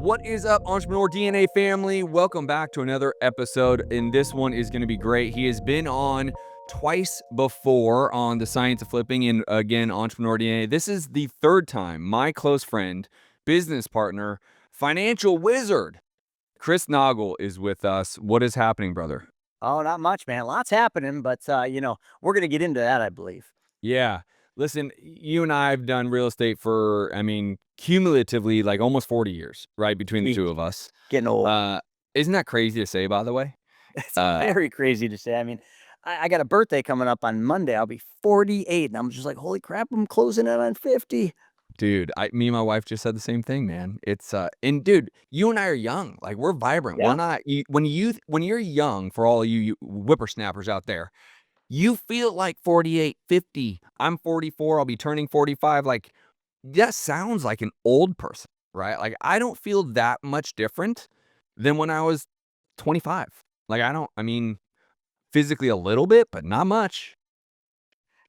What is up, Entrepreneur DNA family? Welcome back to another episode, and this one is going to be great. He has been on twice before on the Science of Flipping, and again, Entrepreneur DNA. This is the third time. My close friend, business partner, financial wizard, Chris Naugle is with us. What is happening, brother? Oh, not much, man. Lots happening, but we're gonna get into that, I believe. Yeah. Listen, you and I have done real estate for, cumulatively, like almost 40 years, right? Between the two Eek. of us. Getting old. Uh, isn't that crazy to say, by the way? It's Uh, very crazy to say. I mean, I got a birthday coming up on Monday. I'll be 48, and I'm just like, holy crap, I'm closing in on 50. Dude, me and my wife just said the same thing, man. And dude, you and I are young. Like we're vibrant. We're Yeah. not, when you're young, for all you whippersnappers out there, you feel like 48, 50. I'm 44. I'll be turning 45. Like that sounds like an old person, right? Like I don't feel that much different than when I was 25. Like physically a little bit, but not much.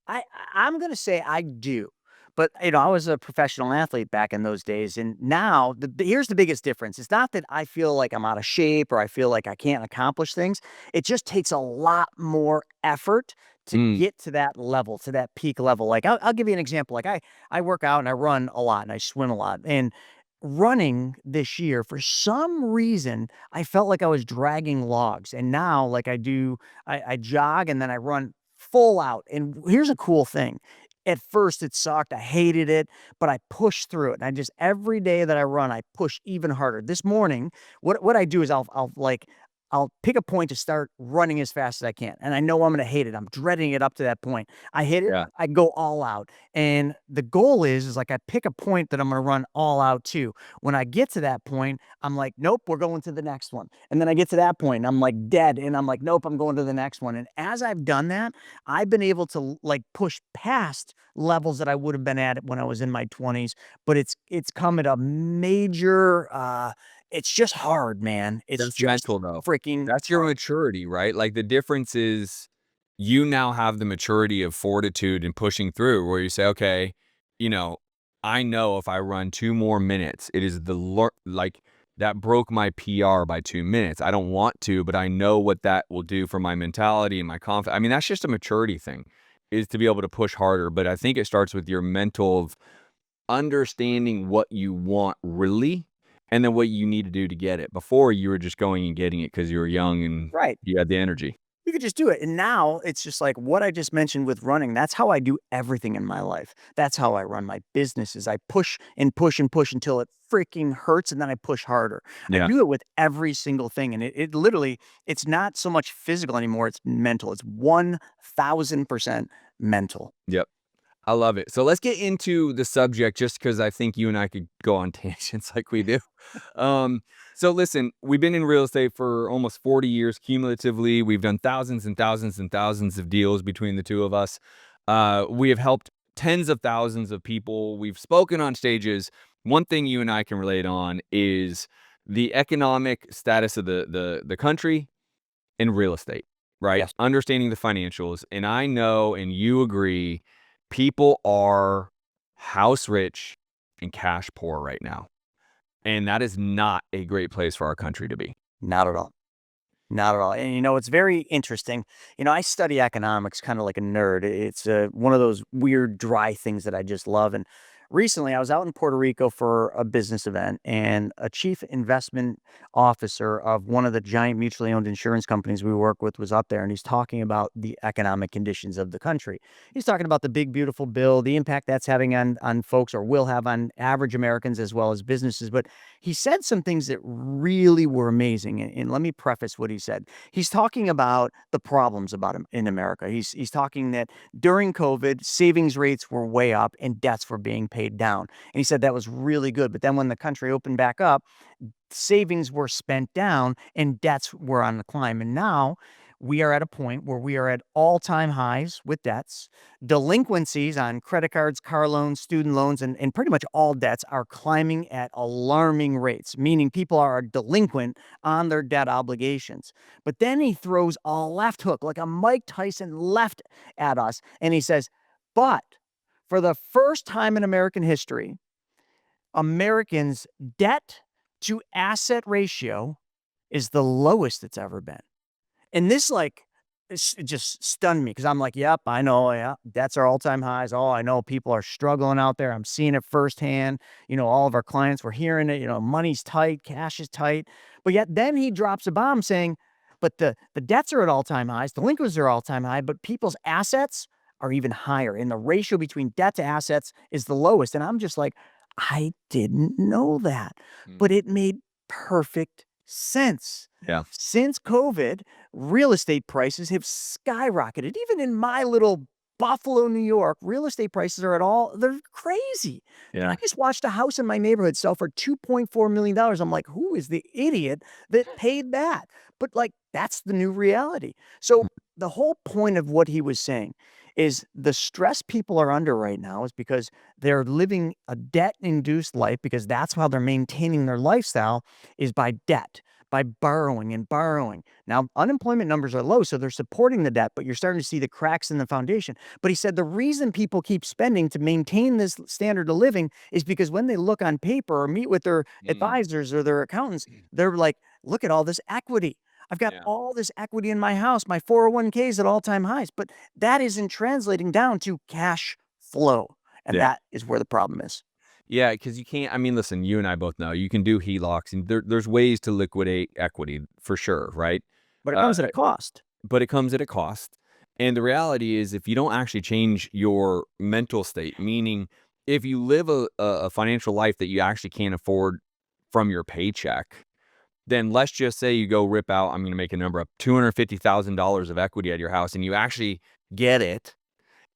I'm gonna say I do. But I was a professional athlete back in those days, and now here's the biggest difference. It's not that I feel like I'm out of shape or I feel like I can't accomplish things. It just takes a lot more effort to Mm, get to that level, to that peak level. Like I'll give you an example. Like I work out and I run a lot and I swim a lot. And running this year, for some reason, I felt like I was dragging logs. And now, like I jog and then I run full out. And here's a cool thing. At first, it sucked. I hated it, but I pushed through it. And I just every day that I run, I push even harder. This morning, what I do is I'll pick a point to start running as fast as I can. And I know I'm gonna hate it. I'm dreading it up to that point. I hit it, yeah. I go all out. And the goal is like I pick a point that I'm gonna run all out to. When I get to that point, I'm like, nope, we're going to the next one. And then I get to that point, and I'm like dead. And I'm like, nope, I'm going to the next one. And as I've done that, I've been able to like push past levels that I would have been at when I was in my 20s, but it's come at a major it's just hard, man. It's That's just mental though. freaking That's your hard. maturity, right? Like the difference is you now have the maturity of fortitude and pushing through where you say, okay, you know, I know if I run 2 more minutes, it is like that broke my PR by 2 minutes. I don't want to, but I know what that will do for my mentality and my confidence. That's just a maturity thing is to be able to push harder. But I think it starts with your mental of understanding what you want really, and then what you need to do to get it. Before, you were just going and getting it because you were young and Right. you had the energy. You could just do it. And now it's just like what I just mentioned with running. That's how I do everything in my life. That's how I run my businesses. I push and push and push until it freaking hurts and then I push harder. I Yeah. do it with every single thing. And it literally, it's not so much physical anymore. It's mental. It's 1000% mental. Yep. I love it. So let's get into the subject just because I think you and I could go on tangents like we do. Um, so listen, we've been in real estate for almost 40 years cumulatively. We've done thousands and thousands and thousands of deals between the two of us. We have helped tens of thousands of people. We've spoken on stages. One thing you and I can relate on is the economic status of the country in real estate, right? Yes. Understanding the financials. And I know, and you agree, people are house rich and cash poor right now. And that is not a great place for our country to be. Not at all. Not at all. And it's very interesting. I study economics kind of like a nerd. It's one of those weird, dry things that I just love. And recently, I was out in Puerto Rico for a business event, and a chief investment officer of one of the giant mutually owned insurance companies we work with was up there, and he's talking about the economic conditions of the country. He's talking about the big, beautiful bill, the impact that's having on folks or will have on average Americans as well as businesses. But he said some things that really were amazing. And let me preface what he said. He's talking about the problems about him in America. He's talking that during COVID, savings rates were way up and debts were being paid down. And he said that was really good. But then when the country opened back up, savings were spent down and debts were on the climb. And now we are at a point where we are at all-time highs with debts. Delinquencies on credit cards, car loans, student loans, and pretty much all debts are climbing at alarming rates, meaning people are delinquent on their debt obligations. But then he throws a left hook, like a Mike Tyson left at us, and he says, but for the first time in American history, Americans' debt to asset ratio is the lowest it's ever been. And this, like, it just stunned me because I'm like, "Yep, I know, yeah, debts are all-time highs. Oh, I know people are struggling out there. I'm seeing it firsthand. All of our clients, we're hearing it, money's tight, cash is tight." But yet then he drops a bomb saying, "But the debts are at all-time highs, delinquencies are all-time high, but people's assets are even higher, and the ratio between debt to assets is the lowest." And I'm just like, "I didn't know that." But Mm. it made perfect sense. Yeah. Since COVID, real estate prices have skyrocketed. Even in my little Buffalo, New York, real estate prices are they're crazy. I Yeah. just watched a house in my neighborhood sell for $2.4 million. I'm like, who is the idiot that paid that? But like, that's the new reality. So the whole point of what he was saying is the stress people are under right now is because they're living a debt induced life because that's how they're maintaining their lifestyle is by debt, by borrowing and borrowing. Now, unemployment numbers are low, so they're supporting the debt, but you're starting to see the cracks in the foundation. But he said the reason people keep spending to maintain this standard of living is because when they look on paper or meet with their Mm. advisors or their accountants, they're like, look at all this equity. I've got Yeah. all this equity in my house. My 401k is at all-time highs, but that isn't translating down to cash flow. And Yeah. that is where the problem is. Yeah, because you can't. I mean, listen, you and I both know you can do HELOCs, and there's ways to liquidate equity for sure, right? But it Uh, comes at a cost. but it comes at a cost. And the reality is, if you don't actually change your mental state, meaning if you live a financial life that you actually can't afford from your paycheck, then let's just say you go rip out. I'm going to make a number up: $250,000 of equity at your house, and you actually get it.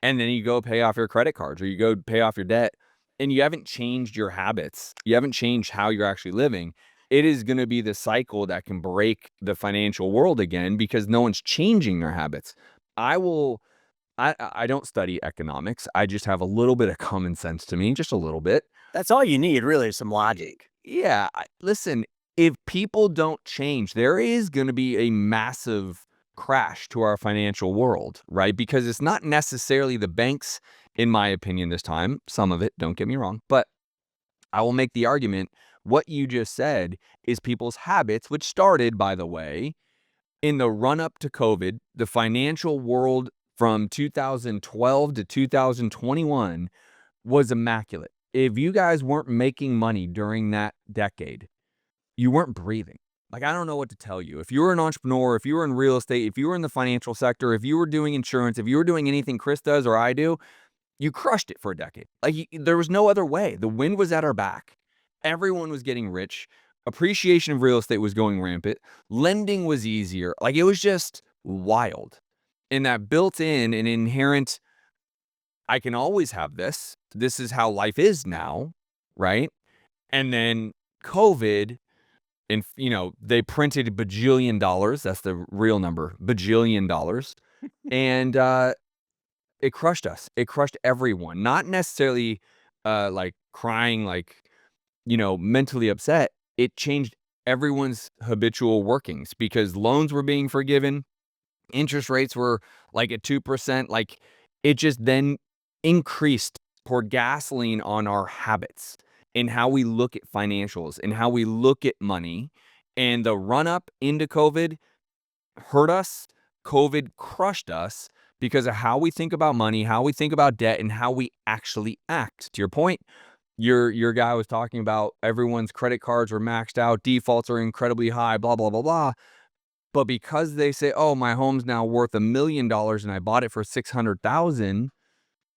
And then you go pay off your credit cards or you go pay off your debt and you haven't changed your habits. You haven't changed how you're actually living. It is going to be the cycle that can break the financial world again because no one's changing their habits. I will I don't study economics. I just have a little bit of common sense to me, just a little bit. That's all you need, really, is some Y- logic. Yeah, listen, if people don't change, there is going to be a massive crash to our financial world, right? Because it's not necessarily the banks, in my opinion, this time. Some of it, don't get me wrong, but I will make the argument what you just said is people's habits, which started, by the way, in the run up to COVID, the financial world from 2012 to 2021 was immaculate. If you guys weren't making money during that decade, you weren't breathing. Like, I don't know what to tell you. If you were an entrepreneur, if you were in real estate, if you were in the financial sector, if you were doing insurance, if you were doing anything Chris does or I do, you crushed it for a decade. Like, there was no other way. The wind was at our back. Everyone was getting rich. Appreciation of real estate was going rampant. Lending was easier. Like, it was just wild. And that built in an inherent, I can always have this. This is how life is now, right? And then COVID, and they printed bajillion dollars. That's the real number, bajillion dollars. And it crushed us. It crushed everyone. Not necessarily like crying, like, mentally upset. It changed everyone's habitual workings because loans were being forgiven. Interest rates were like at 2%. Like, it just then increased, poured gasoline on our habits and how we look at financials and how we look at money. And the run up into COVID hurt us. COVID crushed us because of how we think about money, how we think about debt, and how we actually act. To your point, your guy was talking about everyone's credit cards are maxed out, defaults are incredibly high, blah, blah, blah, blah. But because they say, "Oh, my home's now worth $1 million and I bought it for 600,000,"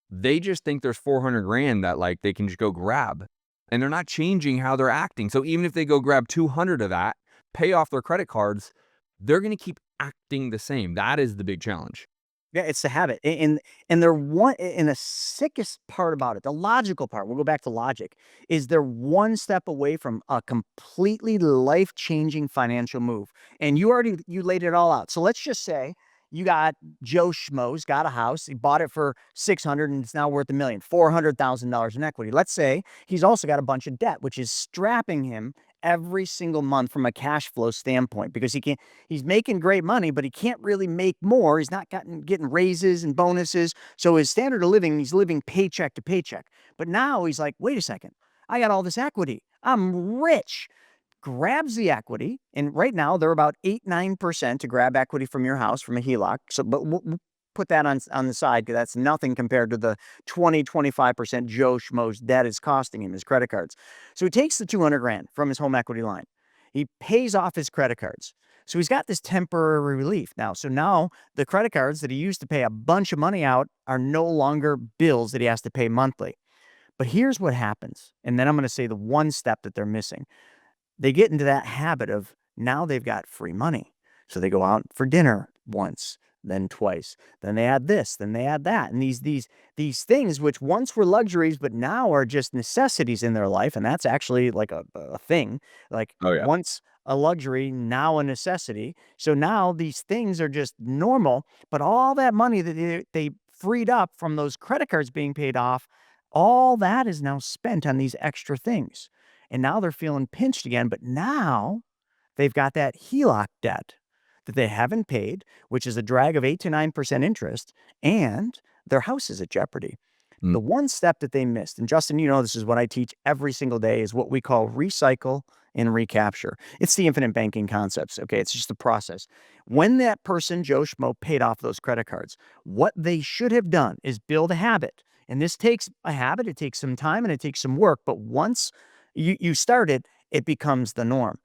they just think there's 400 grand that like they can just go grab. And they're not changing how they're acting. So even if they go grab 200 of that, pay off their credit cards, they're going to keep acting the same. That is the big challenge. Yeah, it's the habit, and they're one and the sickest part about it, the logical part, we'll go back to logic, is they're one step away from a completely life-changing financial move, and you laid it all out. So let's just say you got Joe Schmo's got a house, he bought it for 600 and it's now worth a million, $400,000 in equity. Let's say he's also got a bunch of debt, which is strapping him every single month from a cash flow standpoint because he's making great money, but he can't really make more. He's not getting raises and bonuses. So his standard of living, he's living paycheck to paycheck. But now he's like, wait a second, I got all this equity. I'm rich. grabs the equity, and right now they're about 8-9% to grab equity from your house from a HELOC. So, but we'll put that on the side because that's nothing compared to the 20-25% Joe Schmo's debt is costing him, his credit cards. So he takes the 200 grand from his home equity line. He pays off his credit cards. So he's got this temporary relief now. So now the credit cards that he used to pay a bunch of money out are no longer bills that he has to pay monthly. But here's what happens. And then I'm going to say the one step that they're missing. They get into that habit of now they've got free money. So they go out for dinner once, then twice, then they add this, then they add that. And these things which once were luxuries, but now are just necessities in their life. And that's actually like a thing. Like Oh yeah. once a luxury, now a necessity. So now these things are just normal, but all that money that they freed up from those credit cards being paid off, all that is now spent on these extra things. And now they're feeling pinched again, but now they've got that HELOC debt that they haven't paid, which is a drag of 8 to 9% interest, and their house is at jeopardy. Mm. The one step that they missed, and Justin, you know, this is what I teach every single day, is what we call recycle and recapture. It's the infinite banking concepts. Okay. It's just the process. When that person, Joe Schmo, paid off those credit cards, what they should have done is build a habit. And this takes a habit, it takes some time and it takes some work. But once you start it, it becomes the norm.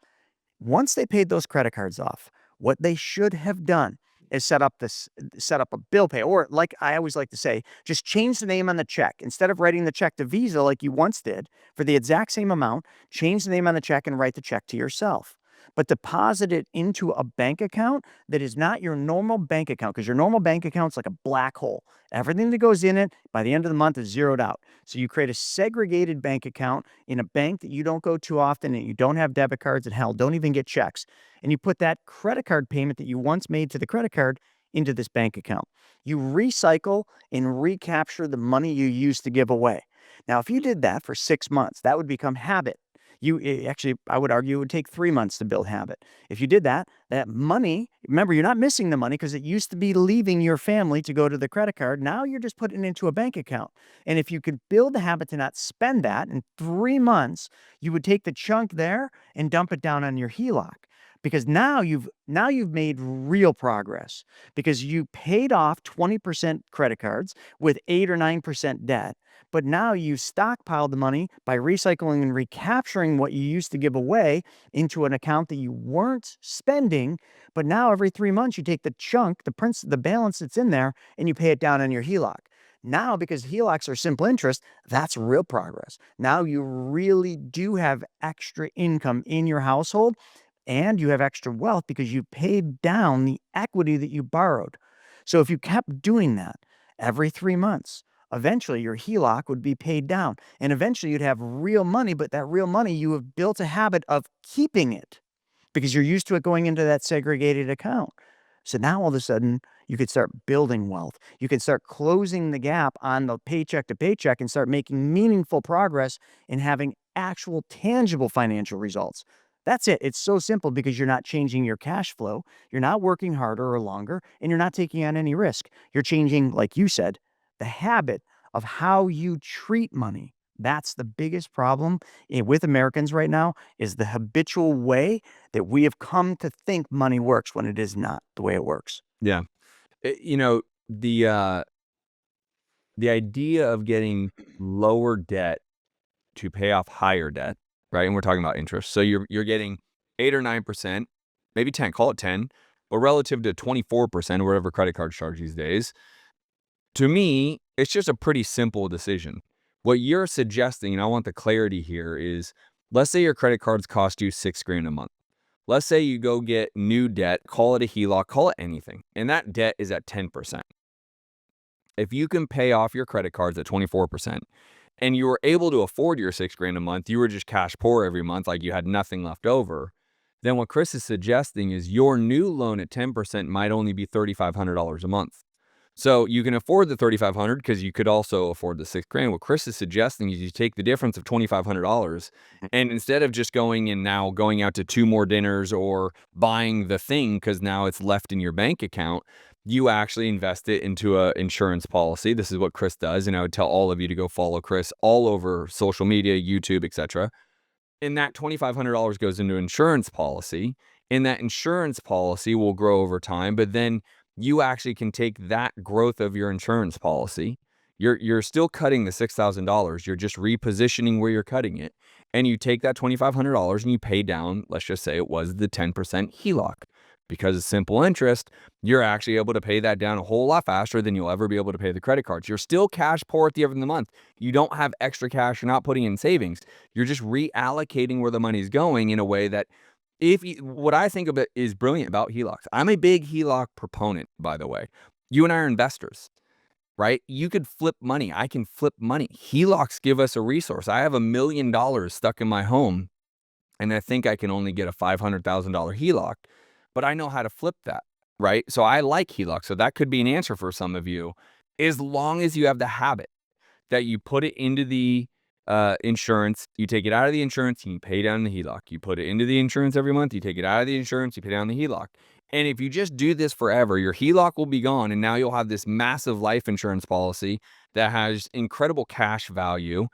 Once they paid those credit cards off, what they should have done is set up a bill pay, or like I always like to say, just change the name on the check. Instead of writing the check to Visa like you once did for the exact same amount, change the name on the check and write the check to yourself. But deposit it into a bank account that is not your normal bank account, because your normal bank account's like a black hole. Everything that goes in it by the end of the month is zeroed out. So you create a segregated bank account in a bank that you don't go to often and you don't have debit cards and hell, don't even get checks. And you put that credit card payment that you once made to the credit card into this bank account. You recycle and recapture the money you used to give away. Now, if you did that for 6 months, that would become habit. Actually, I would argue it would take 3 months to build habit. If you did that, that money, remember, you're not missing the money because it used to be leaving your family to go to the credit card. Now you're just putting it into a bank account. And if you could build the habit to not spend that in 3 months, you would take the chunk there and dump it down on your HELOC. Because now you've made real progress because you paid off 20% credit cards with 8 or 9% debt. But now you stockpiled the money by recycling and recapturing what you used to give away into an account that you weren't spending. But now every 3 months, you take the chunk, the balance that's in there, and you pay it down on your HELOC. Now, because HELOCs are simple interest, that's real progress. Now you really do have extra income in your household and you have extra wealth because you paid down the equity that you borrowed. So if you kept doing that every 3 months, eventually your HELOC would be paid down and eventually you'd have real money, but that real money, you have built a habit of keeping it because you're used to it going into that segregated account. So now all of a sudden you could start building wealth. You can start closing the gap on the paycheck to paycheck and start making meaningful progress in having actual tangible financial results. That's it. It's so simple because you're not changing your cash flow. You're not working harder or longer, and you're not taking on any risk. You're changing, like you said, the habit of how you treat money. That's the biggest problem with Americans right now is the habitual way that we have come to think money works when it is not the way it works. Yeah. You know, the idea of getting lower debt to pay off higher debt, right? And we're talking about interest. So you're getting 8 or 9%, maybe 10, call it 10, but relative to 24% or whatever credit cards charge these days. To me, it's just a pretty simple decision. What you're suggesting, and I want the clarity here, is let's say your credit cards cost you $6,000 a month. Let's say you go get new debt, call it a HELOC, call it anything, and that debt is at 10%. If you can pay off your credit cards at 24%, and you were able to afford your $6,000 a month, you were just cash poor every month, like you had nothing left over, then what Chris is suggesting is your new loan at 10% might only be $3,500 a month. So you can afford the $3,500 because you could also afford the $6,000. What Chris is suggesting is you take the difference of $2,500 and instead of just going out to 2 more dinners or buying the thing because now it's left in your bank account, you actually invest it into an insurance policy. This is what Chris does, and I would tell all of you to go follow Chris all over social media, YouTube, etc. And that $2,500 goes into insurance policy, and that insurance policy will grow over time, but then you actually can take that growth of your insurance policy. You're still cutting the $6,000. You're just repositioning where you're cutting it. And you take that $2,500 and you pay down, let's just say it was the 10% HELOC. Because it's simple interest, you're actually able to pay that down a whole lot faster than you'll ever be able to pay the credit cards. You're still cash poor at the end of the month. You don't have extra cash. You're not putting in savings. You're just reallocating where the money's going in a way that what I think of it is brilliant about HELOCs. I'm a big HELOC proponent, by the way. You and I are investors, right? You could flip money. I can flip money. HELOCs give us a resource. I have $1 million stuck in my home, and I think I can only get a $500,000 HELOC, but I know how to flip that, right? So I like HELOC. So that could be an answer for some of you, as long as you have the habit that you put it into the insurance, you take it out of the insurance, and you pay down the HELOC. You put it into the insurance every month, you take it out of the insurance, you pay down the HELOC. And if you just do this forever, your HELOC will be gone, and now you'll have this massive life insurance policy that has incredible cash value,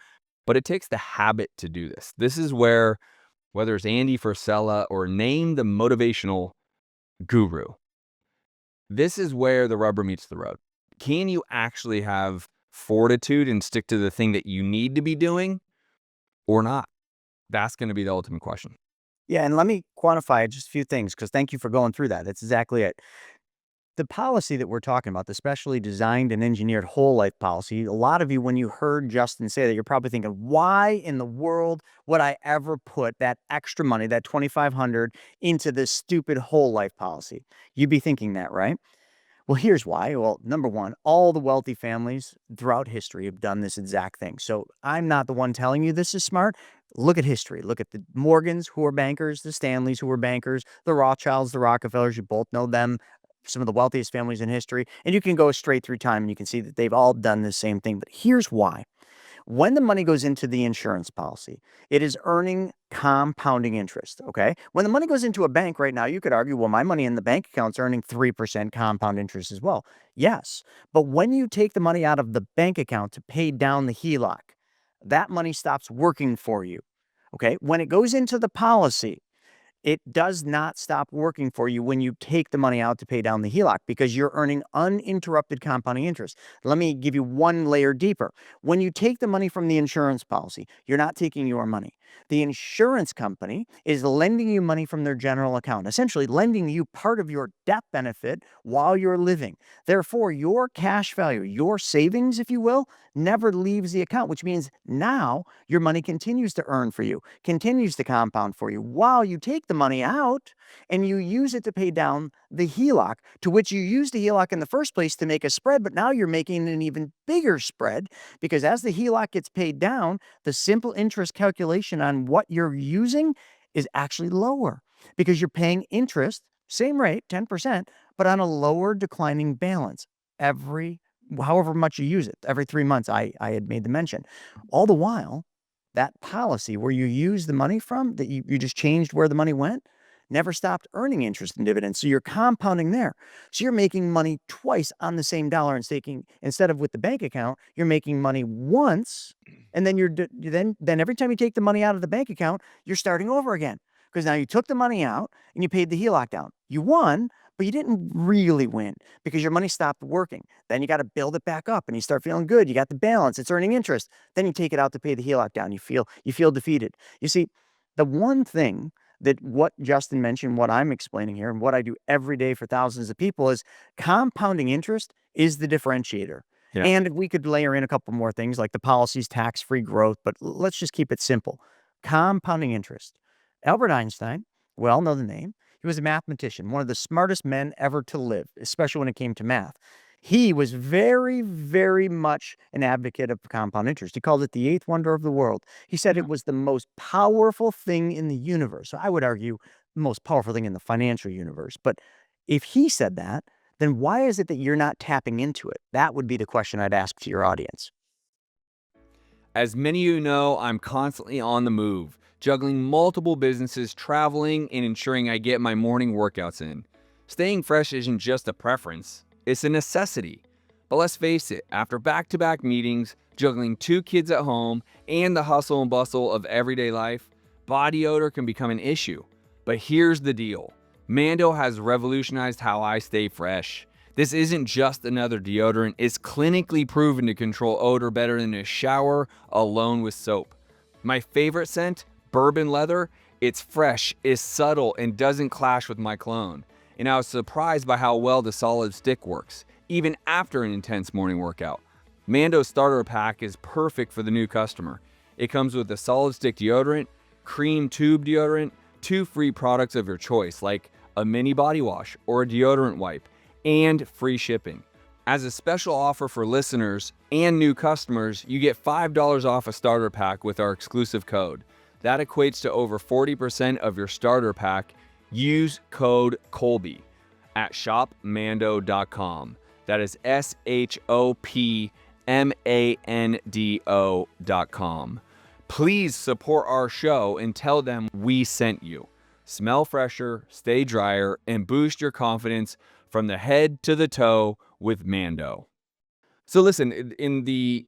but it takes the habit to do this. This is where, whether it's Andy Frisella or name the motivational guru, this is where the rubber meets the road. Can you actually have fortitude and stick to the thing that you need to be doing or not? That's going to be the ultimate question. Yeah, and let me quantify just a few things because thank you for going through that. That's exactly it. The policy that we're talking about, the specially designed and engineered whole life policy, a lot of you, when you heard Justin say that, you're probably thinking, why in the world would I ever put that extra money, that 2,500, into this stupid whole life policy? You'd be thinking that, right? Well, here's why. Well, number one, all the wealthy families throughout history have done this exact thing. So I'm not the one telling you this is smart. Look at history. Look at the Morgans, who were bankers, the Stanleys, who were bankers, the Rothschilds, the Rockefellers. You both know them, some of the wealthiest families in history. And you can go straight through time and you can see that they've all done the same thing. But here's why. When the money goes into the insurance policy, it is earning compounding interest, okay? When the money goes into a bank right now, you could argue, well, my money in the bank account's earning 3% compound interest as well. Yes, but when you take the money out of the bank account to pay down the HELOC, that money stops working for you, okay? When it goes into the policy, it does not stop working for you when you take the money out to pay down the HELOC because you're earning uninterrupted compounding interest. Let me give you one layer deeper. When you take the money from the insurance policy, you're not taking your money. The insurance company is lending you money from their general account, essentially lending you part of your death benefit while you're living. Therefore, your cash value, your savings, if you will, never leaves the account, which means now your money continues to earn for you, continues to compound for you while you take the money out and you use it to pay down the HELOC, to which you used the HELOC in the first place to make a spread, but now you're making an even bigger spread because as the HELOC gets paid down, the simple interest calculation on what you're using is actually lower because you're paying interest, same rate, 10%, but on a lower declining balance every however much you use it, every 3 months, I had made the mention. All the while, that policy where you use the money from, that you just changed where the money went, never stopped earning interest and dividends. So you're compounding there. So you're making money twice on the same dollar and staking instead of with the bank account, you're making money once. And then then every time you take the money out of the bank account, you're starting over again. Because now you took the money out and you paid the HELOC down. You won, but you didn't really win because your money stopped working. Then you got to build it back up and you start feeling good. You got the balance, it's earning interest. Then you take it out to pay the HELOC down. You feel defeated. You see, the one thing that what Justin mentioned, what I'm explaining here, and what I do every day for thousands of people is compounding interest is the differentiator. Yeah. And we could layer in a couple more things like the policy's tax-free growth, but let's just keep it simple. Compounding interest. Albert Einstein, we all know the name. He was a mathematician, one of the smartest men ever to live, especially when it came to math. He was very, very much an advocate of compound interest. He called it the eighth wonder of the world. He said Yeah. it was the most powerful thing in the universe. So I would argue the most powerful thing in the financial universe. But if he said that, then why is it that you're not tapping into it? That would be the question I'd ask to your audience. As many of you know, I'm constantly on the move, juggling multiple businesses, traveling, and ensuring I get my morning workouts in. Staying fresh isn't just a preference, it's a necessity. But let's face it, after back-to-back meetings, juggling 2 kids at home, and the hustle and bustle of everyday life, body odor can become an issue. But here's the deal. Mando has revolutionized how I stay fresh. This isn't just another deodorant. It's clinically proven to control odor better than a shower alone with soap. My favorite scent, bourbon leather, it's fresh, is subtle, and doesn't clash with my cologne. And I was surprised by how well the solid stick works, even after an intense morning workout. Mando's starter pack is perfect for the new customer. It comes with a solid stick deodorant, cream tube deodorant, 2 free products of your choice, like a mini body wash or a deodorant wipe, and free shipping. As a special offer for listeners and new customers, you get $5 off a starter pack with our exclusive code. That equates to over 40% of your starter pack. Use code Colby at shopmando.com. That is shopmando.com. Please support our show and tell them we sent you. Smell fresher, stay drier, and boost your confidence from the head to the toe with Mando. So listen, in the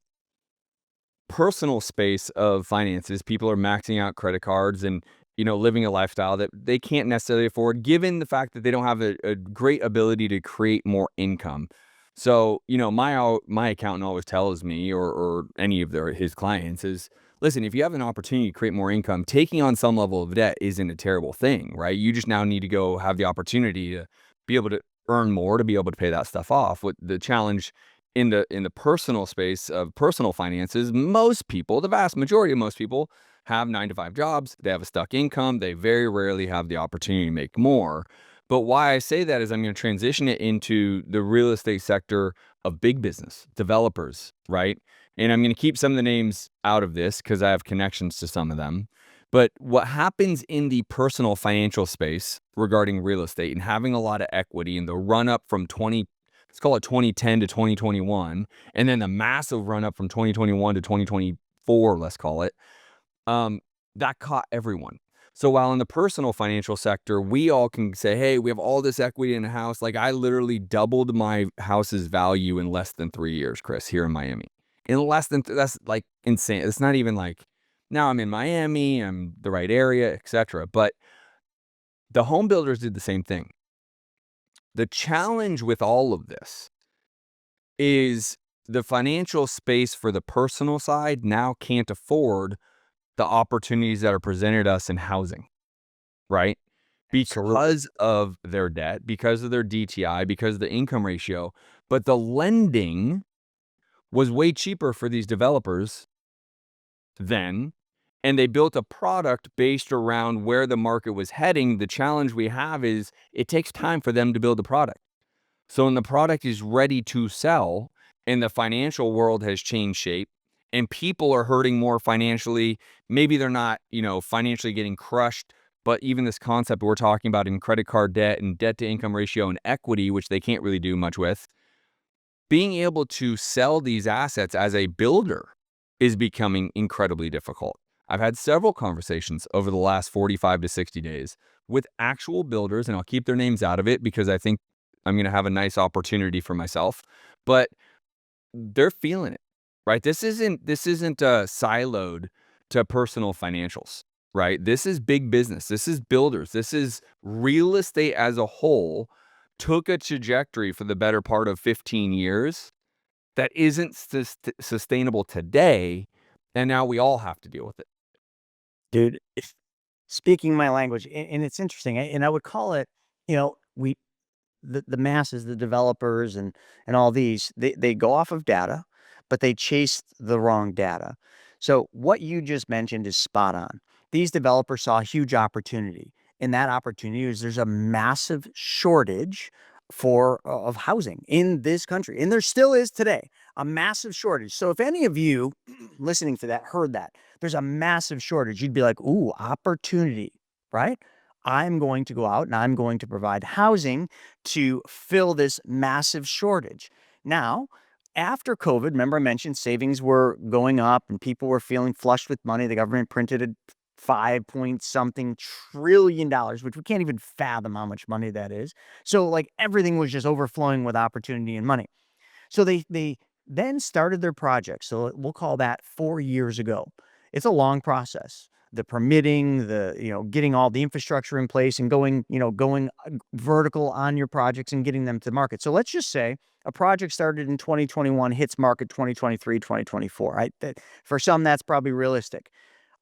personal space of finances, people are maxing out credit cards and living a lifestyle that they can't necessarily afford, given the fact that they don't have a great ability to create more income. So my accountant always tells me, or any of his clients, is listen, if you have an opportunity to create more income, taking on some level of debt isn't a terrible thing, right? You just now need to go have the opportunity to be able to earn more to be able to pay that stuff off. What the challenge in the personal space of personal finances, most people, the vast majority of most people, have 9-to-5 jobs. They have a stuck income. They very rarely have the opportunity to make more. But why I say that is I'm going to transition it into the real estate sector of big business, developers, right? And I'm going to keep some of the names out of this because I have connections to some of them. But what happens in the personal financial space regarding real estate and having a lot of equity in the run up from let's call it 2010 to 2021, and then the massive run up from 2021 to 2024, let's call it, that caught everyone. So while in the personal financial sector, we all can say, hey, we have all this equity in a house. Like I literally doubled my house's value in less than 3 years, Chris, here in Miami. That's like insane. It's not even like now I'm in Miami, I'm the right area, etc. But the home builders did the same thing. The challenge with all of this is the financial space for the personal side now can't afford the opportunities that are presented us in housing, right? Absolutely. Because of their debt, because of their DTI, because of the income ratio. But the lending was way cheaper for these developers then, and they built a product based around where the market was heading. The challenge we have is it takes time for them to build the product. So when the product is ready to sell and the financial world has changed shape and people are hurting more financially, maybe they're not, financially getting crushed, but even this concept we're talking about in credit card debt and debt to income ratio and equity, which they can't really do much with, being able to sell these assets as a builder is becoming incredibly difficult. I've had several conversations over the last 45 to 60 days with actual builders, and I'll keep their names out of it because I think I'm going to have a nice opportunity for myself, but they're feeling it, right? This isn't siloed to personal financials, right? This is big business. This is builders. This is real estate as a whole took a trajectory for the better part of 15 years that isn't sustainable today, and now we all have to deal with it. Dude, speaking my language, and it's interesting, and I would call it, we the masses, the developers and all these, they go off of data, but they chase the wrong data. So what you just mentioned is spot on. These developers saw a huge opportunity. And that opportunity is there's a massive shortage of housing in this country. And there still is today, a massive shortage. So if any of you listening to that heard that, there's a massive shortage, you'd be like, ooh, opportunity, right? I'm going to go out and I'm going to provide housing to fill this massive shortage. Now, after COVID, remember I mentioned savings were going up and people were feeling flushed with money. The government printed a 5 point something trillion dollars, which we can't even fathom how much money that is. So like everything was just overflowing with opportunity and money. So they then started their project. So we'll call that 4 years ago. It's a long process. the permitting, the getting all the infrastructure in place and going vertical on your projects and getting them to the market. So let's just say a project started in 2021, hits market 2023, 2024. Right? For some, that's probably realistic.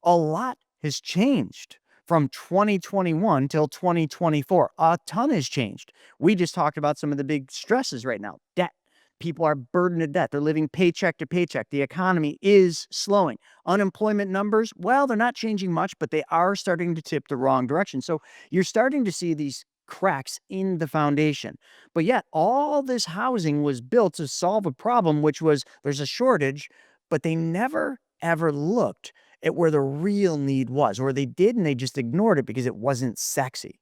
A lot has changed from 2021 till 2024. A ton has changed. We just talked about some of the big stresses right now. Debt. People are burdened with debt. They're living paycheck to paycheck. The economy is slowing. Unemployment numbers, well, they're not changing much, but they are starting to tip the wrong direction. So you're starting to see these cracks in the foundation. But yet, all this housing was built to solve a problem, which was there's a shortage, but they never ever looked at where the real need was, or they did and they just ignored it because it wasn't sexy.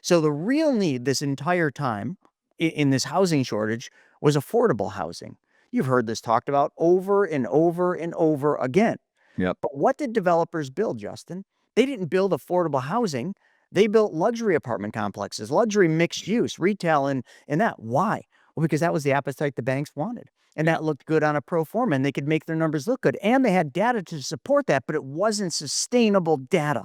So the real need this entire time in this housing shortage was affordable housing. You've heard this talked about over and over and over again. Yep. But what did developers build, Justin? They didn't build affordable housing. They built luxury apartment complexes, luxury mixed use, retail, and that. Why? Well, because that was the appetite the banks wanted. And that looked good on a pro forma, and they could make their numbers look good. And they had data to support that, but it wasn't sustainable data.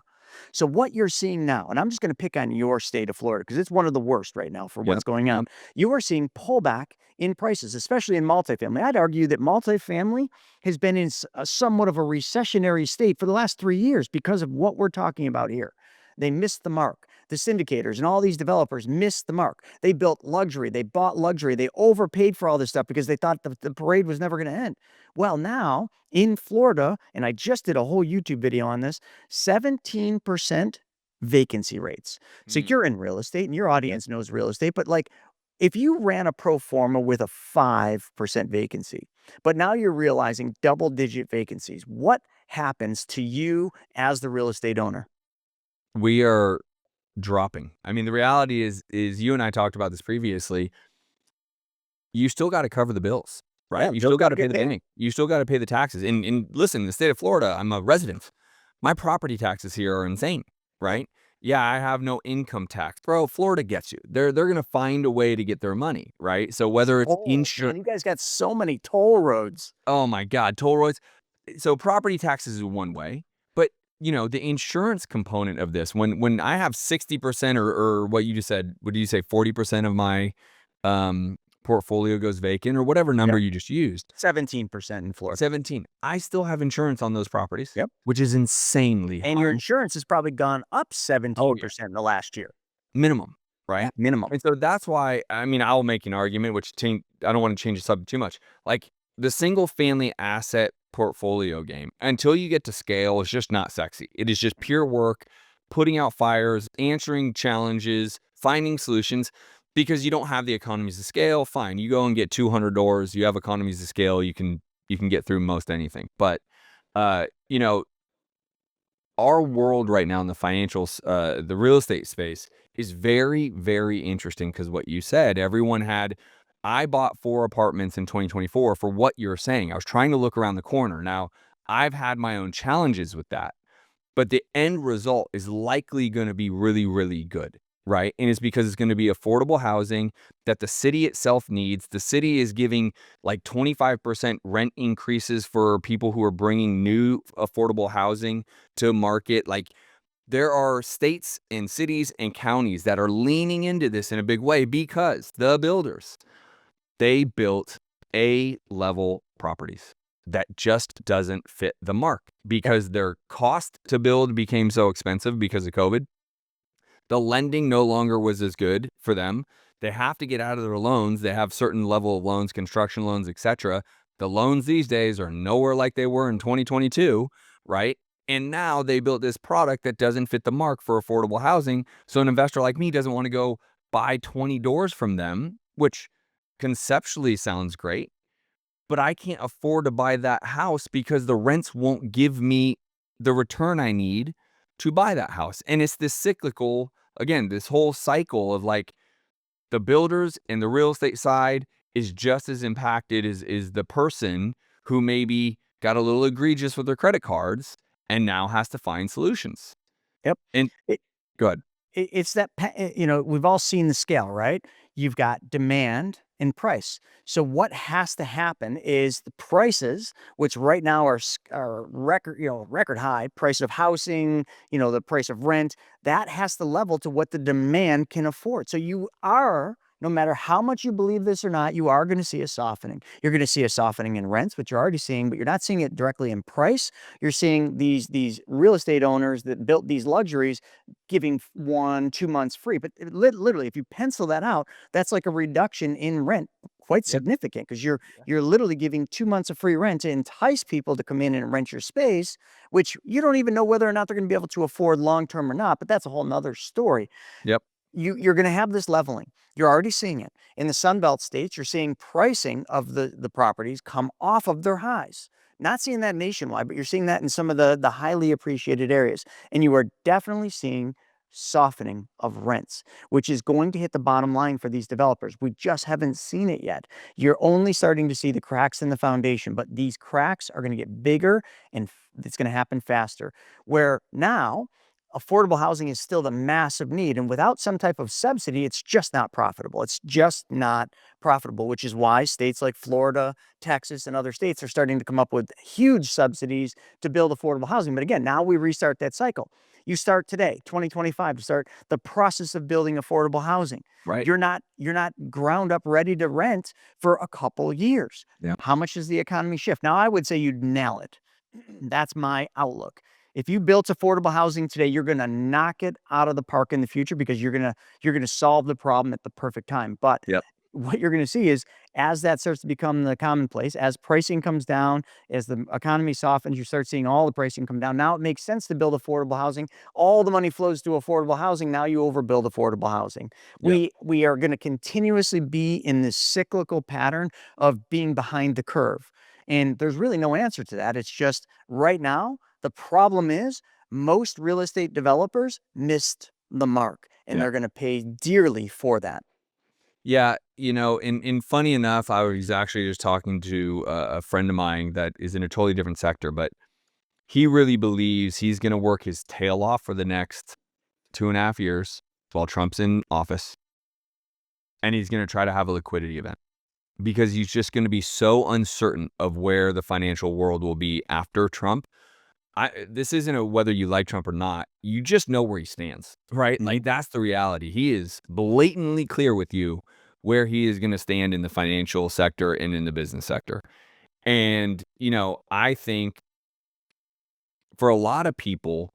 So what you're seeing now, and I'm just going to pick on your state of Florida because it's one of the worst right now for what's Yep. going on. Yep. You are seeing pullback in prices, especially in multifamily. I'd argue that multifamily has been in somewhat of a recessionary state for the last 3 years because of what we're talking about here. They missed the mark. The syndicators and all these developers missed the mark. They built luxury. They bought luxury. They overpaid for all this stuff because they thought the parade was never going to end. Well, now in Florida, and I just did a whole YouTube video on this, 17% vacancy rates. So Mm. you're in real estate and your audience knows real estate, but like if you ran a pro forma with a 5% vacancy, but now you're realizing double digit vacancies, what happens to you as the real estate owner? We are dropping. I mean, the reality is you and I talked about this previously. You still got to cover the bills, Yeah, right? You bills still got got to to pay get the paid. bank. You still got to pay the taxes. And listen, in the state of Florida, I'm a resident. My property taxes here are insane, right? Yeah, I have no income tax. Bro, Florida gets you. They're gonna find a way to get their money, right? So whether it's Tolls, man, insurance, you guys got so many toll roads. oh my God, toll roads. So property taxes is one way, but the insurance component of this, when I have 60% or what you just said, what did you say, 40% of my um portfolio goes vacant or whatever number Yep. you just used, 17% in Florida. 17. I still have insurance on those properties, Yep. which is insanely And your high. insurance has probably gone up Oh yeah. 17% in the last year. Minimum, Yeah, right? minimum. And so that's why, I mean, I'll make an argument, which I don't want to change the subject too much. Like the single family asset portfolio game, until you get to scale, is just not sexy. It is just pure work, putting out fires, answering challenges, finding solutions because you don't have the economies of scale. Fine. You go and get 200 doors, you have economies of scale, you can get through most anything. But uh, you know, our world right now in the the real estate space is very, very interesting because what you said, I bought 4 apartments in 2024 for what you're saying. I was trying to look around the corner. Now, I've had my own challenges with that, but the end result is likely going to be really, really good, right? And it's because it's going to be affordable housing that the city itself needs. The city is giving like 25% rent increases for people who are bringing new affordable housing to market. Like there are states and cities and counties that are leaning into this in a big way because the builders, they built A-level properties that just doesn't fit the mark Yep. because their cost to build became so expensive because of COVID. The lending no longer was as good for them. They have to get out of their loans. They have certain level of loans, construction loans, etc. The loans these days are nowhere like they were in 2022, right? And now they built this product that doesn't fit the mark for affordable housing. So an investor like me doesn't want to go buy 20 doors from them, which conceptually sounds great, but I can't afford to buy that house because the rents won't give me the return I need to buy that house. And it's this cyclical, again, this whole cycle of like the builders and the real estate side is just as impacted as is the person who maybe got a little egregious with their credit cards and now has to find solutions. Yep. And It, good. it's that, we've all seen the scale, right? you've got demand and price. So what has to happen is the prices, which right now are record high, price of housing, the price of rent, that has to level to what the demand can afford. So you are, no matter how much you believe this or not, you are going to see a softening. You're going to see a softening in rents, which you're already seeing, but you're not seeing it directly in price. You're seeing these real estate owners that built these luxuries giving 1-2 months free. But literally, if you pencil that out, that's like a reduction in rent, quite Yep. significant, because you're literally giving 2 months of free rent to entice people to come in and rent your space, which you don't even know whether or not they're going to be able to afford long term or not. But that's a whole nother story. Yep. You're going to have this leveling. You're already seeing it in the Sunbelt states. You're seeing pricing of the properties come off of their highs. Not seeing that nationwide, but you're seeing that in some of the highly appreciated areas. And you are definitely seeing softening of rents, which is going to hit the bottom line for these developers. We just haven't seen it yet. You're only starting to see the cracks in the foundation, but these cracks are going to get bigger, and it's going to happen faster. Where now, affordable housing is still the massive need, and without some type of subsidy, it's just not profitable. It's just not profitable, which is why states like Florida, Texas, and other states are starting to come up with huge subsidies to build affordable housing. But again, now we restart that cycle. You start today, 2025, to start the process of building affordable housing. Right. You're not ground up ready to rent for a couple years. Yeah. How much does the economy shift? Now, I would say you'd nail it. That's my outlook. If you built affordable housing today, you're going to knock it out of the park in the future, because you're going to solve the problem at the perfect time. But Yep. what you're going to see is, as that starts to become the commonplace, as pricing comes down, as the economy softens, you start seeing all the pricing come down. Now it makes sense to build affordable housing. All the money flows to affordable housing. Now you overbuild affordable housing. Yep. We are going to continuously be in this cyclical pattern of being behind the curve. And there's really no answer to that. It's just right now, the problem is most real estate developers missed the mark, and Yeah. they're going to pay dearly for that. Yeah, and funny enough, I was actually just talking to a friend of mine that is in a totally different sector, but he really believes he's going to work his tail off for the next 2.5 years while Trump's in office, and he's going to try to have a liquidity event because he's just going to be so uncertain of where the financial world will be after Trump. This isn't a whether you like Trump or not. You just know where he stands, right? Like, that's the reality. He is blatantly clear with you where he is going to stand in the financial sector and in the business sector. And, I think for a lot of people,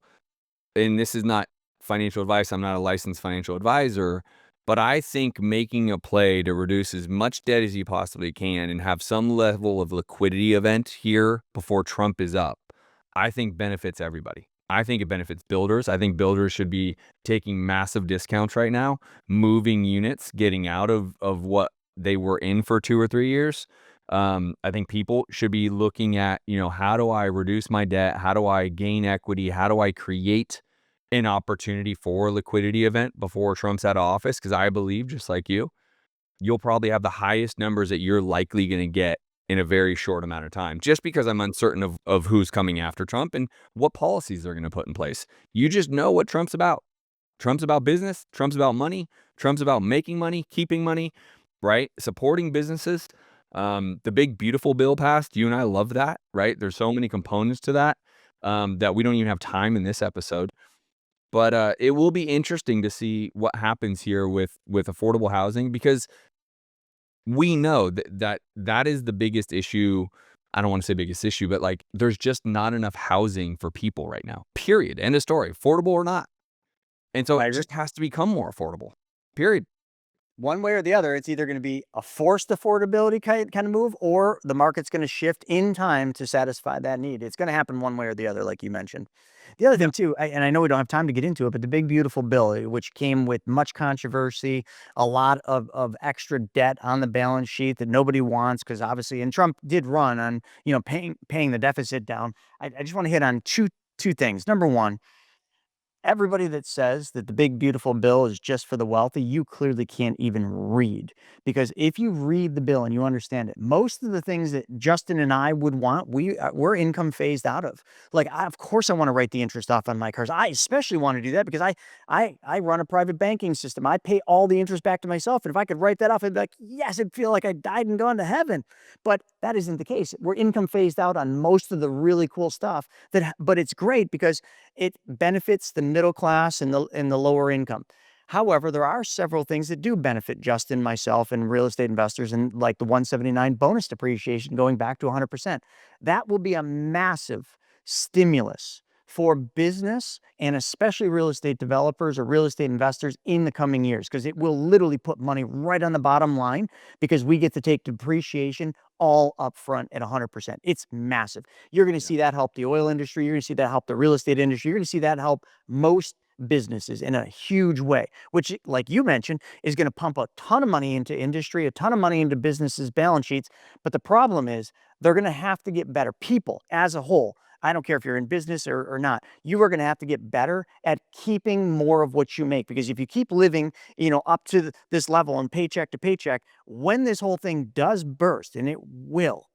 and this is not financial advice, I'm not a licensed financial advisor, but I think making a play to reduce as much debt as you possibly can and have some level of liquidity event here before Trump is up, I think benefits everybody. I think it benefits builders. I think builders should be taking massive discounts right now, moving units, getting out of what they were in for 2 or 3 years. I think people should be looking at, how do I reduce my debt? How do I gain equity? How do I create an opportunity for a liquidity event before Trump's out of office? Because I believe, just like you'll probably have the highest numbers that you're likely going to get in a very short amount of time, just because I'm uncertain of who's coming after Trump and what policies they're going to put in place. You just know what Trump's about. Trump's about business. Trump's about money. Trump's about making money, keeping money, right? Supporting businesses. The big, beautiful bill passed. You and I love that, right? There's so many components to that that we don't even have time in this episode. But it will be interesting to see what happens here with affordable housing, because we know that is the biggest issue. I don't want to say biggest issue, but like, there's just not enough housing for people right now. Period. End of story. Affordable or not. And so I it agree. just has to become more affordable. Period. One way or the other, it's either going to be a forced affordability kind of move, or the market's going to shift in time to satisfy that need. It's going to happen one way or the other, like you mentioned. The other Yeah. thing too, and I know we don't have time to get into it, but the big beautiful bill, which came with much controversy, a lot of extra debt on the balance sheet that nobody wants, because obviously, and Trump did run on paying the deficit down. I just want to hit on two things. Number one, everybody that says that the big beautiful bill is just for the wealthy, you clearly can't even read. Because if you read the bill and you understand it, most of the things that Justin and I would want, we're income phased out of. Like, of course, I want to write the interest off on my cars. I especially want to do that because I run a private banking system. I pay all the interest back to myself, and if I could write that off, I'd be like, yes, it'd feel like I died and gone to heaven. But that isn't the case. We're income phased out on most of the really cool stuff. But it's great because it benefits the middle class and the lower income. However, there are several things that do benefit Justin, myself, and real estate investors, and like the 179 bonus depreciation going back to 100%. That will be a massive stimulus for business and especially real estate developers or real estate investors in the coming years, because it will literally put money right on the bottom line because we get to take depreciation all up front at 100%. It's massive. You're going to Yeah. see that help the oil industry. You're going to see that help the real estate industry. You're going to see that help most businesses in a huge way, which, like you mentioned, is going to pump a ton of money into industry, a ton of money into businesses' balance sheets. But the problem is they're going to have to get better. People as a whole, I don't care if you're in business or not, you are going to have to get better at keeping more of what you make. Because if you keep living, up to this level and paycheck to paycheck, when this whole thing does burst, and it will,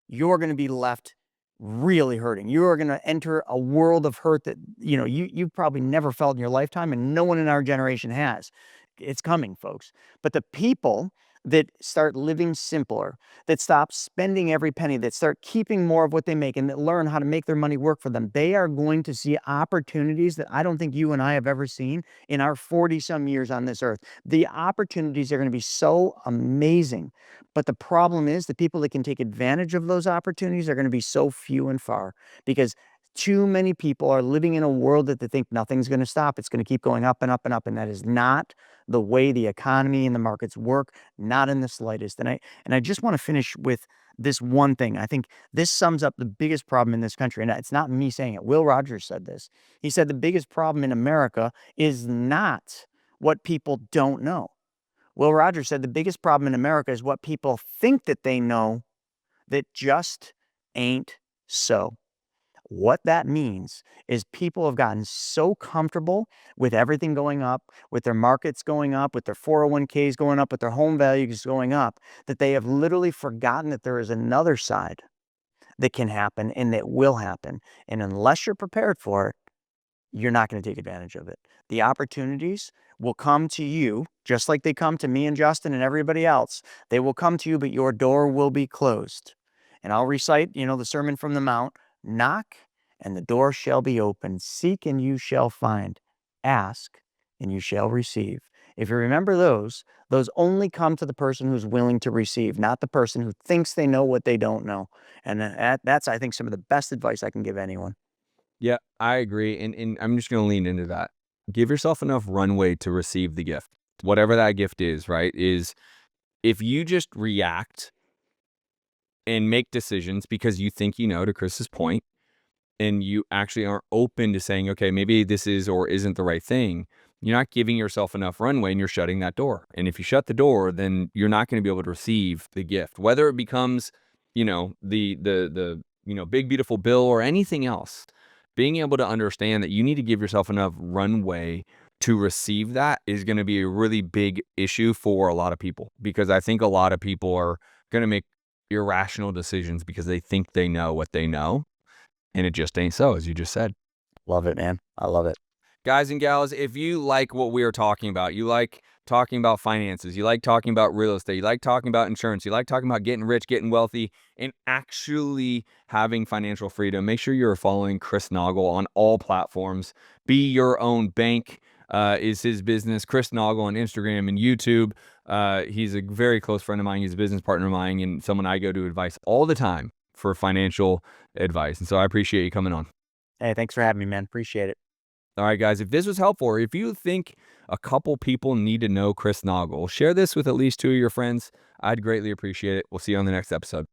you're going to be left really hurting. You are going to enter a world of hurt that, you've probably never felt in your lifetime, and no one in our generation has. It's coming, folks. But the people that start living simpler, that stop spending every penny, that start keeping more of what they make, and that learn how to make their money work for them, they are going to see opportunities that I don't think you and I have ever seen in our 40 some years on this earth. The opportunities are going to be so amazing. But the problem is the people that can take advantage of those opportunities are going to be so few and far, because too many people are living in a world that they think nothing's going to stop. It's going to keep going up and up and up. And that is not the way the economy and the markets work, not in the slightest. And I just want to finish with this one thing. I think this sums up the biggest problem in this country. And it's not me saying it. Will Rogers said this. He said the biggest problem in America is not what people don't know. Will Rogers said the biggest problem in America is what people think that they know that just ain't so. What that means is people have gotten so comfortable with everything going up, with their markets going up, with their 401ks going up, with their home values going up, that they have literally forgotten that there is another side that can happen and that will happen. And unless you're prepared for it, you're not going to take advantage of it. The opportunities will come to you just like they come to me and Justin and everybody else. They will come to you, but your door will be closed. And I'll recite, the Sermon from the Mount. Knock, and the door shall be opened. Seek, and you shall find. Ask, and you shall receive. If you remember those only come to the person who's willing to receive, not the person who thinks they know what they don't know. And that's, I think, some of the best advice I can give anyone. Yeah, I agree. And I'm just going to lean into that. Give yourself enough runway to receive the gift. Whatever that gift is, right? Is if you just react and make decisions because you think to Chris's point, and you actually aren't open to saying, okay, maybe this is or isn't the right thing, you're not giving yourself enough runway and you're shutting that door. And if you shut the door, then you're not going to be able to receive the gift, whether it becomes, the big, beautiful bill or anything else. Being able to understand that you need to give yourself enough runway to receive that is going to be a really big issue for a lot of people, because I think a lot of people are going to make irrational decisions because they think they know what they know. And it just ain't so, as you just said. Love it, man. I love it. Guys and gals, if you like what we are talking about, you like talking about finances, you like talking about real estate, you like talking about insurance, you like talking about getting rich, getting wealthy, and actually having financial freedom, make sure you're following Chris Naugle on all platforms. Be Your Own Bank is his business. Chris Naugle on Instagram and YouTube. He's a very close friend of mine. He's a business partner of mine and someone I go to advice all the time for financial advice. And so I appreciate you coming on. Hey, thanks for having me, man. Appreciate it. All right, guys, if this was helpful, or if you think a couple people need to know Chris Naugle, share this with at least 2 of your friends. I'd greatly appreciate it. We'll see you on the next episode.